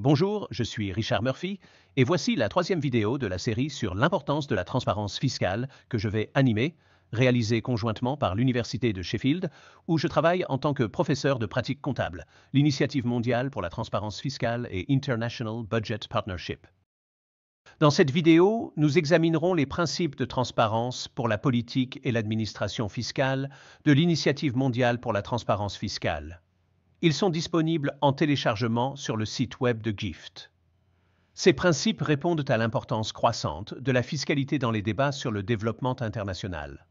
Bonjour, je suis Richard Murphy et voici la troisième vidéo de la série sur l'importance de la transparence fiscale que je vais animer, réalisée conjointement par l'Université de Sheffield, où je travaille en tant que professeur de pratique comptable, l'Initiative mondiale pour la transparence fiscale et International Budget Partnership. Dans cette vidéo, nous examinerons les principes de transparence pour la politique et l'administration fiscale de l'Initiative mondiale pour la transparence fiscale. Ils sont disponibles en téléchargement sur le site web de GIFT. Ces principes répondent à l'importance croissante de la fiscalité dans les débats sur le développement international.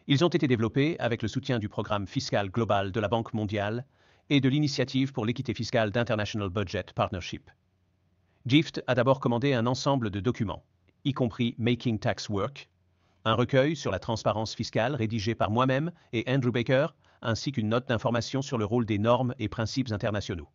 Ils ont été développés avec le soutien du programme fiscal global de la Banque mondiale et de l'Initiative pour l'équité fiscale d'International Budget Partnership. GIFT a d'abord commandé un ensemble de documents, y compris Making Tax Work, un recueil sur la transparence fiscale rédigé par moi-même et Andrew Baker, ainsi qu'une note d'information sur le rôle des normes et principes internationaux,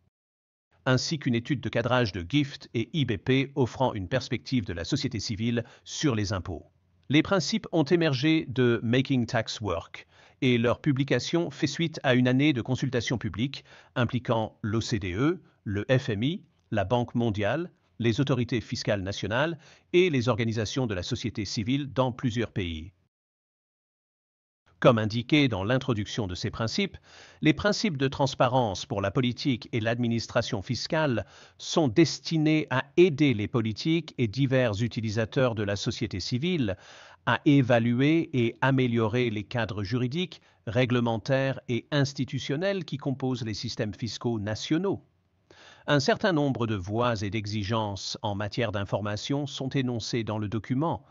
ainsi qu'une étude de cadrage de GIFT et IBP offrant une perspective de la société civile sur les impôts. Les principes ont émergé de Making Tax Work et leur publication fait suite à une année de consultation publique impliquant l'OCDE, le FMI, la Banque mondiale, les autorités fiscales nationales et les organisations de la société civile dans plusieurs pays. Comme indiqué dans l'introduction de ces principes, les principes de transparence pour la politique et l'administration fiscale sont destinés à aider les politiques et divers utilisateurs de la société civile à évaluer et améliorer les cadres juridiques, réglementaires et institutionnels qui composent les systèmes fiscaux nationaux. Un certain nombre de voies et d'exigences en matière d'information sont énoncées dans le document,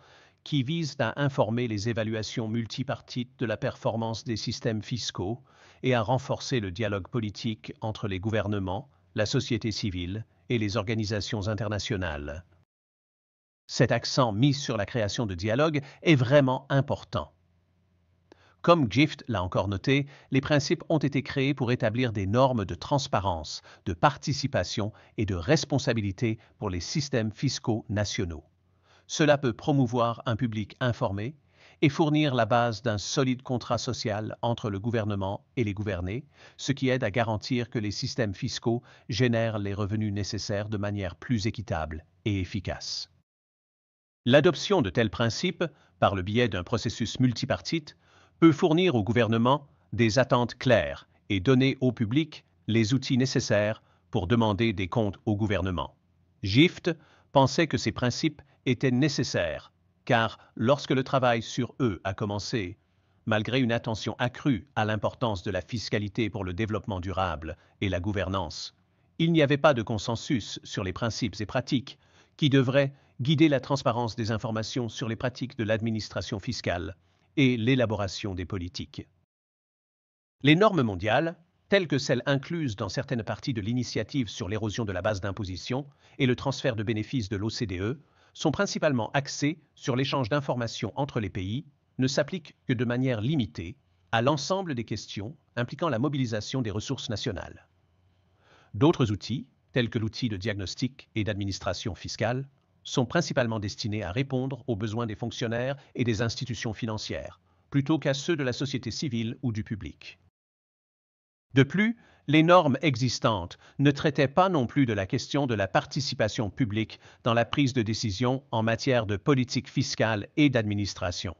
qui visent à informer les évaluations multipartites de la performance des systèmes fiscaux et à renforcer le dialogue politique entre les gouvernements, la société civile et les organisations internationales. Cet accent mis sur la création de dialogue est vraiment important. Comme GIFT l'a encore noté, les principes ont été créés pour établir des normes de transparence, de participation et de responsabilité pour les systèmes fiscaux nationaux. Cela peut promouvoir un public informé et fournir la base d'un solide contrat social entre le gouvernement et les gouvernés, ce qui aide à garantir que les systèmes fiscaux génèrent les revenus nécessaires de manière plus équitable et efficace. L'adoption de tels principes, par le biais d'un processus multipartite, peut fournir au gouvernement des attentes claires et donner au public les outils nécessaires pour demander des comptes au gouvernement. GIFT pensait que ces principes étaient nécessaires, car lorsque le travail sur eux a commencé, malgré une attention accrue à l'importance de la fiscalité pour le développement durable et la gouvernance, il n'y avait pas de consensus sur les principes et pratiques qui devraient guider la transparence des informations sur les pratiques de l'administration fiscale et l'élaboration des politiques. Les normes mondiales, telles que celles incluses dans certaines parties de l'initiative sur l'érosion de la base d'imposition et le transfert de bénéfices de l'OCDE, sont principalement axées sur l'échange d'informations entre les pays, ne s'appliquent que de manière limitée à l'ensemble des questions impliquant la mobilisation des ressources nationales. D'autres outils, tels que l'outil de diagnostic et d'administration fiscale, sont principalement destinés à répondre aux besoins des fonctionnaires et des institutions financières, plutôt qu'à ceux de la société civile ou du public. De plus, les normes existantes ne traitaient pas non plus de la question de la participation publique dans la prise de décision en matière de politique fiscale et d'administration.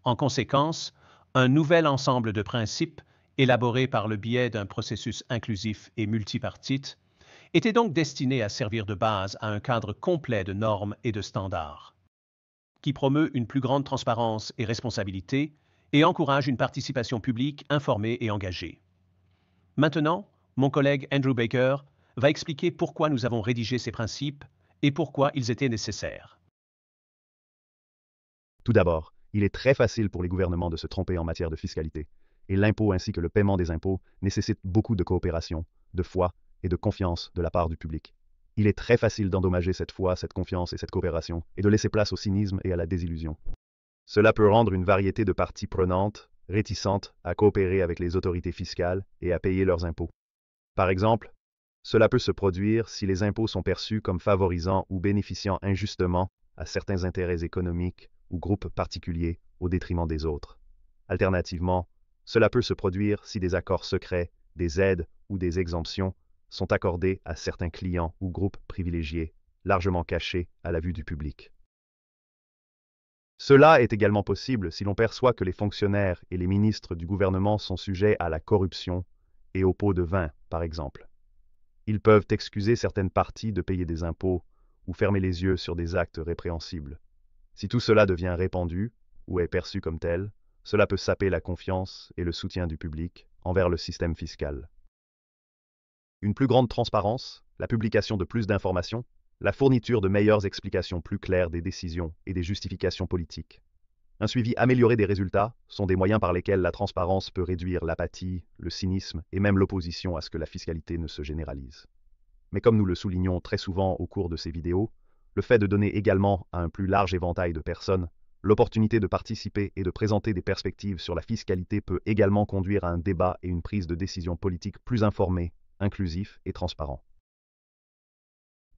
En conséquence, un nouvel ensemble de principes, élaboré par le biais d'un processus inclusif et multipartite, était donc destiné à servir de base à un cadre complet de normes et de standards, qui promeut une plus grande transparence et responsabilité et encourage une participation publique informée et engagée. Maintenant, mon collègue Andrew Baker va expliquer pourquoi nous avons rédigé ces principes et pourquoi ils étaient nécessaires. Tout d'abord, il est très facile pour les gouvernements de se tromper en matière de fiscalité, et l'impôt ainsi que le paiement des impôts nécessitent beaucoup de coopération, de foi et de confiance de la part du public. Il est très facile d'endommager cette foi, cette confiance et cette coopération, et de laisser place au cynisme et à la désillusion. Cela peut rendre une variété de parties prenantes réticentes à coopérer avec les autorités fiscales et à payer leurs impôts. Par exemple, cela peut se produire si les impôts sont perçus comme favorisant ou bénéficiant injustement à certains intérêts économiques ou groupes particuliers au détriment des autres. Alternativement, cela peut se produire si des accords secrets, des aides ou des exemptions sont accordés à certains clients ou groupes privilégiés, largement cachés à la vue du public. Cela est également possible si l'on perçoit que les fonctionnaires et les ministres du gouvernement sont sujets à la corruption et au pot de vin, par exemple. Ils peuvent excuser certaines parties de payer des impôts ou fermer les yeux sur des actes répréhensibles. Si tout cela devient répandu ou est perçu comme tel, cela peut saper la confiance et le soutien du public envers le système fiscal. Une plus grande transparence, la publication de plus d'informations, la fourniture de meilleures explications plus claires des décisions et des justifications politiques. Un suivi amélioré des résultats sont des moyens par lesquels la transparence peut réduire l'apathie, le cynisme et même l'opposition à ce que la fiscalité ne se généralise. Mais comme nous le soulignons très souvent au cours de ces vidéos, le fait de donner également à un plus large éventail de personnes l'opportunité de participer et de présenter des perspectives sur la fiscalité peut également conduire à un débat et une prise de décision politique plus informée, inclusif et transparent.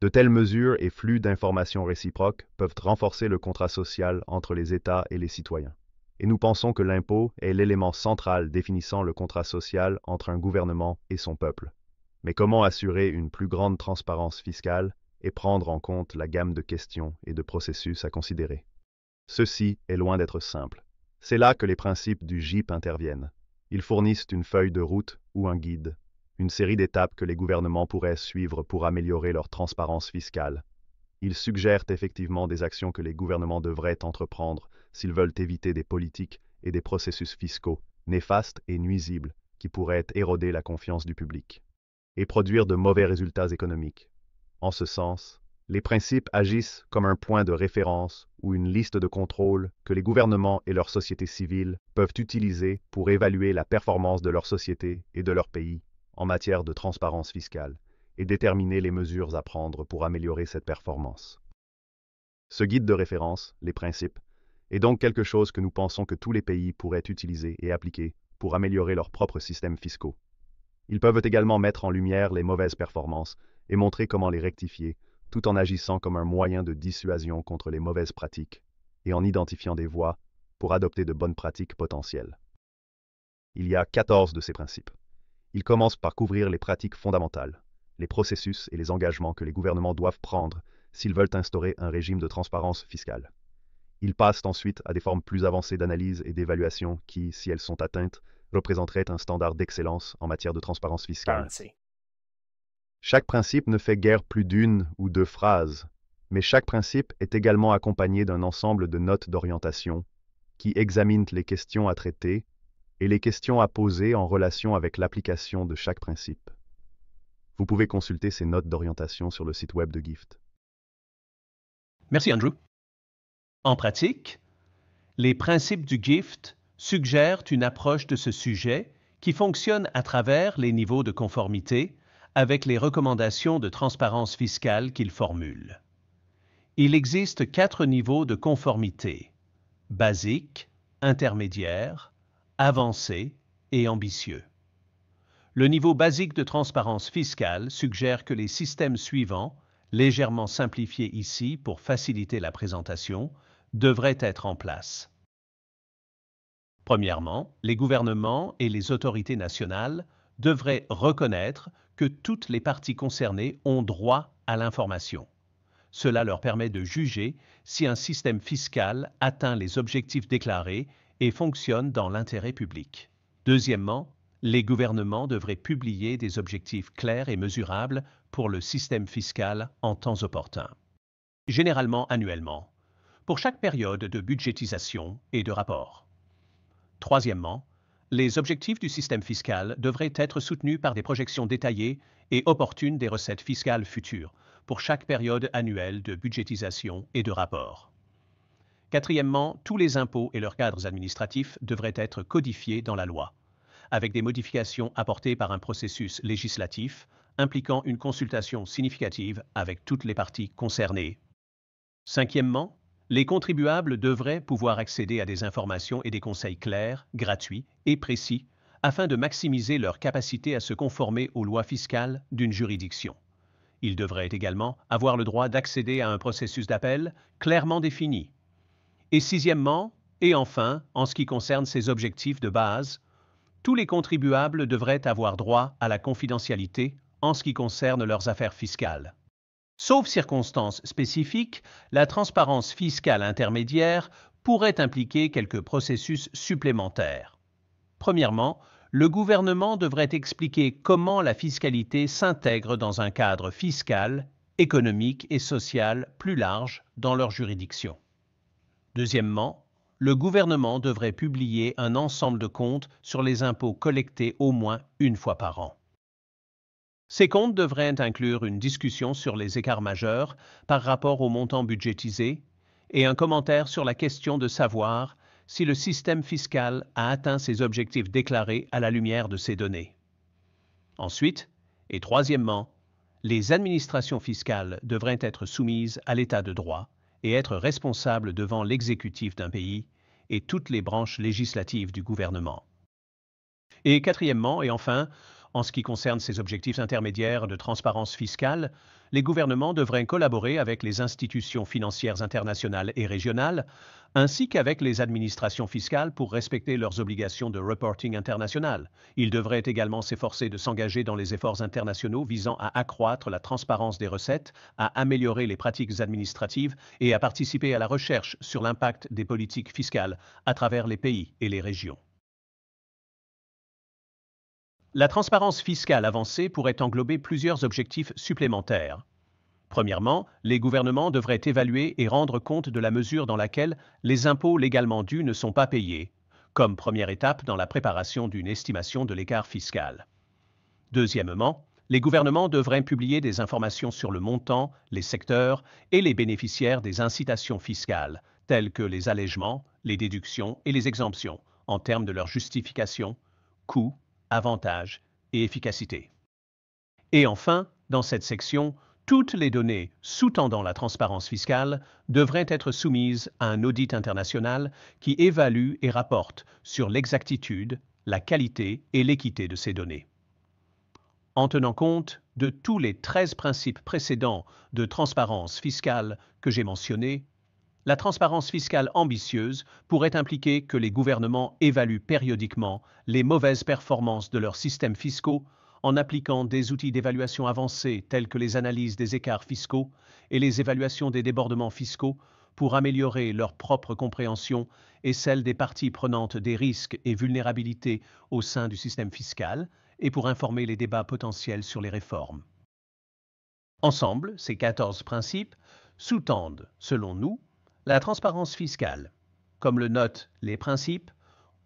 De telles mesures et flux d'informations réciproques peuvent renforcer le contrat social entre les États et les citoyens. Et nous pensons que l'impôt est l'élément central définissant le contrat social entre un gouvernement et son peuple. Mais comment assurer une plus grande transparence fiscale et prendre en compte la gamme de questions et de processus à considérer? Ceci est loin d'être simple. C'est là que les principes du GIP interviennent. Ils fournissent une feuille de route ou un guide, une série d'étapes que les gouvernements pourraient suivre pour améliorer leur transparence fiscale. Ils suggèrent effectivement des actions que les gouvernements devraient entreprendre s'ils veulent éviter des politiques et des processus fiscaux néfastes et nuisibles qui pourraient éroder la confiance du public et produire de mauvais résultats économiques. En ce sens, les principes agissent comme un point de référence ou une liste de contrôle que les gouvernements et leurs sociétés civiles peuvent utiliser pour évaluer la performance de leur société et de leur pays en matière de transparence fiscale et déterminer les mesures à prendre pour améliorer cette performance. Ce guide de référence, les principes, est donc quelque chose que nous pensons que tous les pays pourraient utiliser et appliquer pour améliorer leurs propres systèmes fiscaux. Ils peuvent également mettre en lumière les mauvaises performances et montrer comment les rectifier, tout en agissant comme un moyen de dissuasion contre les mauvaises pratiques et en identifiant des voies pour adopter de bonnes pratiques potentielles. Il y a 14 de ces principes. Ils commencent par couvrir les pratiques fondamentales, les processus et les engagements que les gouvernements doivent prendre s'ils veulent instaurer un régime de transparence fiscale. Ils passent ensuite à des formes plus avancées d'analyse et d'évaluation qui, si elles sont atteintes, représenteraient un standard d'excellence en matière de transparence fiscale. Chaque principe ne fait guère plus d'une ou deux phrases, mais chaque principe est également accompagné d'un ensemble de notes d'orientation qui examinent les questions à traiter et les questions à poser en relation avec l'application de chaque principe. Vous pouvez consulter ces notes d'orientation sur le site web de GIFT. Merci Andrew. En pratique, les principes du GIFT suggèrent une approche de ce sujet qui fonctionne à travers les niveaux de conformité avec les recommandations de transparence fiscale qu'ils formulent. Il existe 4 niveaux de conformité: basique, intermédiaire, avancé et ambitieux. Le niveau basique de transparence fiscale suggère que les systèmes suivants, légèrement simplifiés ici pour faciliter la présentation, devraient être en place. Premièrement, les gouvernements et les autorités nationales devraient reconnaître que toutes les parties concernées ont droit à l'information. Cela leur permet de juger si un système fiscal atteint les objectifs déclarés et fonctionne dans l'intérêt public. Deuxièmement, les gouvernements devraient publier des objectifs clairs et mesurables pour le système fiscal en temps opportun, généralement annuellement, pour chaque période de budgétisation et de rapport. Troisièmement, les objectifs du système fiscal devraient être soutenus par des projections détaillées et opportunes des recettes fiscales futures pour chaque période annuelle de budgétisation et de rapport. Quatrièmement, tous les impôts et leurs cadres administratifs devraient être codifiés dans la loi, avec des modifications apportées par un processus législatif impliquant une consultation significative avec toutes les parties concernées. Cinquièmement, les contribuables devraient pouvoir accéder à des informations et des conseils clairs, gratuits et précis afin de maximiser leur capacité à se conformer aux lois fiscales d'une juridiction. Ils devraient également avoir le droit d'accéder à un processus d'appel clairement défini. Et sixièmement, et enfin, en ce qui concerne ces objectifs de base, tous les contribuables devraient avoir droit à la confidentialité en ce qui concerne leurs affaires fiscales. Sauf circonstances spécifiques, la transparence fiscale intermédiaire pourrait impliquer quelques processus supplémentaires. Premièrement, le gouvernement devrait expliquer comment la fiscalité s'intègre dans un cadre fiscal, économique et social plus large dans leur juridiction. Deuxièmement, le gouvernement devrait publier un ensemble de comptes sur les impôts collectés au moins une fois par an. Ces comptes devraient inclure une discussion sur les écarts majeurs par rapport au montant budgétisé et un commentaire sur la question de savoir si le système fiscal a atteint ses objectifs déclarés à la lumière de ces données. Ensuite, et troisièmement, les administrations fiscales devraient être soumises à l'état de droit et être responsables devant l'exécutif d'un pays et toutes les branches législatives du gouvernement. Et quatrièmement, et enfin, en ce qui concerne ces objectifs intermédiaires de transparence fiscale, les gouvernements devraient collaborer avec les institutions financières internationales et régionales, ainsi qu'avec les administrations fiscales pour respecter leurs obligations de reporting international. Ils devraient également s'efforcer de s'engager dans les efforts internationaux visant à accroître la transparence des recettes, à améliorer les pratiques administratives et à participer à la recherche sur l'impact des politiques fiscales à travers les pays et les régions. La transparence fiscale avancée pourrait englober plusieurs objectifs supplémentaires. Premièrement, les gouvernements devraient évaluer et rendre compte de la mesure dans laquelle les impôts légalement dus ne sont pas payés, comme première étape dans la préparation d'une estimation de l'écart fiscal. Deuxièmement, les gouvernements devraient publier des informations sur le montant, les secteurs et les bénéficiaires des incitations fiscales, telles que les allègements, les déductions et les exemptions, en termes de leur justification, coût, avantages et efficacité. Et enfin, dans cette section, toutes les données sous-tendant la transparence fiscale devraient être soumises à un audit international qui évalue et rapporte sur l'exactitude, la qualité et l'équité de ces données. En tenant compte de tous les 13 principes précédents de transparence fiscale que j'ai mentionnés, la transparence fiscale ambitieuse pourrait impliquer que les gouvernements évaluent périodiquement les mauvaises performances de leurs systèmes fiscaux en appliquant des outils d'évaluation avancés tels que les analyses des écarts fiscaux et les évaluations des débordements fiscaux pour améliorer leur propre compréhension et celle des parties prenantes des risques et vulnérabilités au sein du système fiscal et pour informer les débats potentiels sur les réformes. Ensemble, ces 14 principes sous-tendent, selon nous, la transparence fiscale. Comme le notent les principes,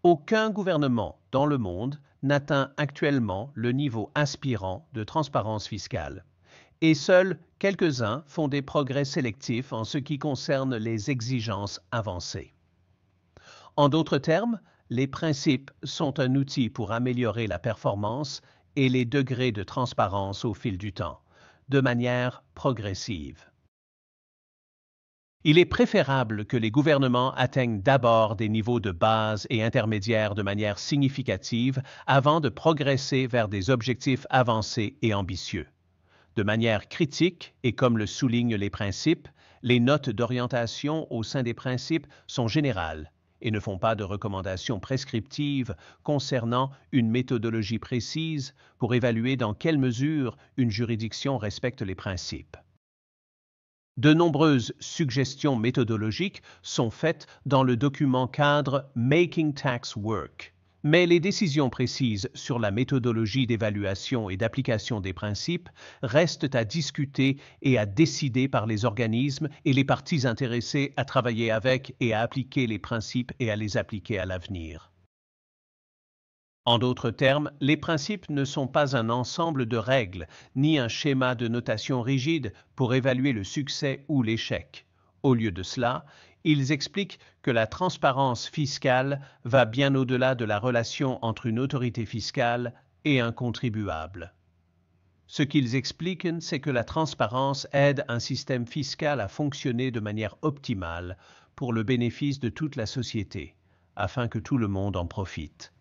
aucun gouvernement dans le monde n'atteint actuellement le niveau aspirant de transparence fiscale, et seuls quelques-uns font des progrès sélectifs en ce qui concerne les exigences avancées. En d'autres termes, les principes sont un outil pour améliorer la performance et les degrés de transparence au fil du temps, de manière progressive. Il est préférable que les gouvernements atteignent d'abord des niveaux de base et intermédiaires de manière significative avant de progresser vers des objectifs avancés et ambitieux. De manière critique, et comme le soulignent les principes, les notes d'orientation au sein des principes sont générales et ne font pas de recommandations prescriptives concernant une méthodologie précise pour évaluer dans quelle mesure une juridiction respecte les principes. De nombreuses suggestions méthodologiques sont faites dans le document cadre Making Tax Work, mais les décisions précises sur la méthodologie d'évaluation et d'application des principes restent à discuter et à décider par les organismes et les parties intéressées à travailler avec et à appliquer les principes et à les appliquer à l'avenir. En d'autres termes, les principes ne sont pas un ensemble de règles, ni un schéma de notation rigide pour évaluer le succès ou l'échec. Au lieu de cela, ils expliquent que la transparence fiscale va bien au-delà de la relation entre une autorité fiscale et un contribuable. Ce qu'ils expliquent, c'est que la transparence aide un système fiscal à fonctionner de manière optimale pour le bénéfice de toute la société, afin que tout le monde en profite.